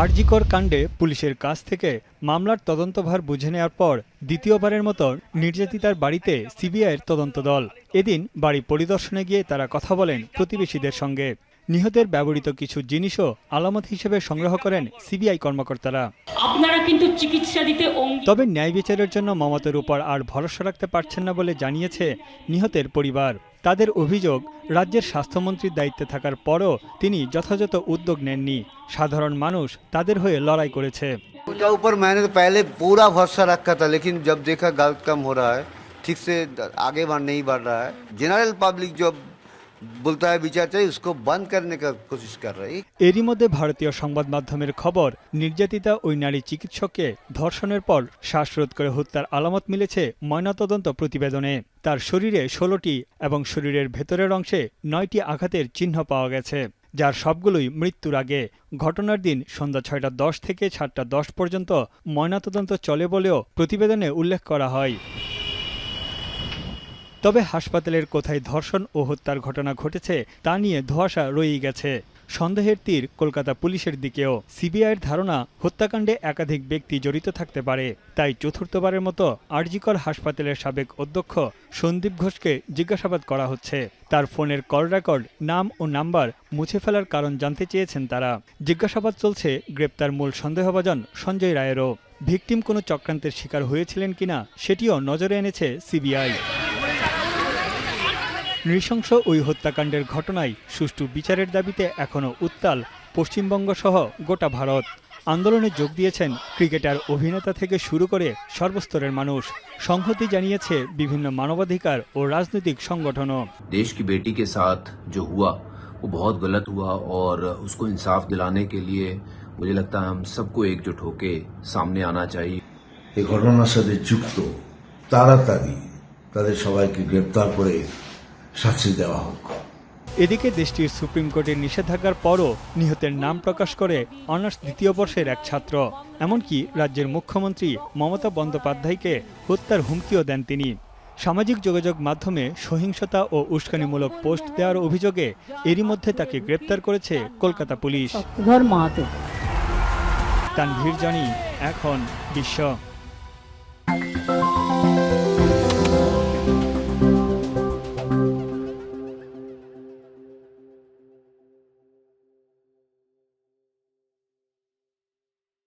আরজিকর কাণ্ডে পুলিশের কাছ থেকে মামলার তদন্তভার বুঝে নেওয়ার পর দ্বিতীয়বারের মতো নির্যাতিতার বাড়িতে সিবিআইয়ের তদন্ত দল এদিন বাড়ি পরিদর্শনে গিয়ে তারা কথা বলেন প্রতিবেশীদের সঙ্গে। নিহতের ব্যবহৃত কিছু জিনিসও আলামত হিসেবে সংগ্রহ করেন সিবিআই কর্মকর্তারা। আপনারা কিন্তু চিকিৎসা দিতে তবে ন্যায় বিচারের জন্য মমতার উপর আর ভরসা রাখতে পারছেন না বলে জানিয়েছে নিহতের পরিবার। তাদের অভিযোগ, রাজ্যের স্বাস্থ্যমন্ত্রীর দায়িত্বে থাকার পরও তিনি যথাযথ উদ্যোগ নেননি। সাধারণ মানুষ তাদের হয়ে লড়াই করেছে। उसके ऊपर मैंने तो पहले पूरा भरोसा रखा था, लेकिन जब देखा गलत काम हो रहा है, ठीक से आगे नहीं बढ़ रहा है, जनरल पब्लिक जो बोलता है विचार चाहिए उसको बंद करने का कोशिश कर रही। এরই মধ্যে ভারতীয় সংবাদ মাধ্যমের খবর, নির্যাতিতা ওই নারী চিকিৎসককে ধর্ষণের পর শ্বাসরোধ করে হত্যার আলামত মিলেছে ময়নাতদন্ত প্রতিবেদনে। তার শরীরে 16টি এবং শরীরের ভেতরের অংশে 9টি আঘাতের চিহ্ন পাওয়া গেছে, যার সবগুলোই মৃত্যুর আগে। ঘটনার দিন সন্ধ্যা 6:10 থেকে 7:10 পর্যন্ত ময়নাতদন্ত চলে বলেও প্রতিবেদনে উল্লেখ করা হয়। তবে হাসপাতালের কোথায় ধর্ষণ ও হত্যার ঘটনা ঘটেছে তা নিয়ে ধোঁয়াশা রয়েই গেছে। সন্দেহের তীর কলকাতা পুলিশের দিকেও। সিবিআইয়ের ধারণা, হত্যাকাণ্ডে একাধিক ব্যক্তি জড়িত থাকতে পারে। তাই চতুর্থবারের মতো আরজিকর হাসপাতালের সাবেক অধ্যক্ষ সন্দীপ ঘোষকে জিজ্ঞাসাবাদ করা হচ্ছে। তার ফোনের কল রেকর্ড, নাম ও নাম্বার মুছে ফেলার কারণ জানতে চেয়েছেন তারা। জিজ্ঞাসাবাদ চলছে গ্রেপ্তার মূল সন্দেহভাজন সঞ্জয় রায়েরও। ভিকটিম কোনো চক্রান্তের শিকার হয়েছিলেন কিনা সেটিও নজরে এনেছে সিবিআই। নৃশংস ওই হত্যাকাণ্ডের ঘটনায় সুষ্ঠু বিচারের দাবিতে এখনও উত্তাল পশ্চিমবঙ্গ সহ গোটা ভারত। আন্দোলনে যোগ দিয়েছেন ক্রিকেটার, অভিনেতা থেকে শুরু করে সর্বস্তরের মানুষ। সংহতি জানিয়েছে বিভিন্ন মানবাধিকার ও রাজনৈতিক সংগঠনও। देश की बेटी के साथ जो हुआ वो बहुत गलत हुआ और उसको इंसाफ दिलाने के लिए मुझे लगता है हम सबको एकजुट होके सामने आना चाहिए। এই ঘটনার সাথে যুক্ত তাড়াতাড়ি তাদের সবাইকে গ্রেপ্তার করে শাস্তি দেওয়া হোক। এদিকে দেশটির সুপ্রিম কোর্টের নিষেধাজ্ঞার পরও নিহতের নাম প্রকাশ করে অনার্স দ্বিতীয় বর্ষের এক ছাত্র। এমনকি রাজ্যের মুখ্যমন্ত্রী মমতা বন্দ্যোপাধ্যায়কে হত্যার হুমকিও দেন তিনি। সামাজিক যোগাযোগ মাধ্যমে সহিংসতা ও উস্কানিমূলক পোস্ট দেওয়ার অভিযোগে এরই মধ্যে তাকে গ্রেপ্তার করেছে কলকাতা পুলিশ। তানভীর জানি, এখন বিশ্ব।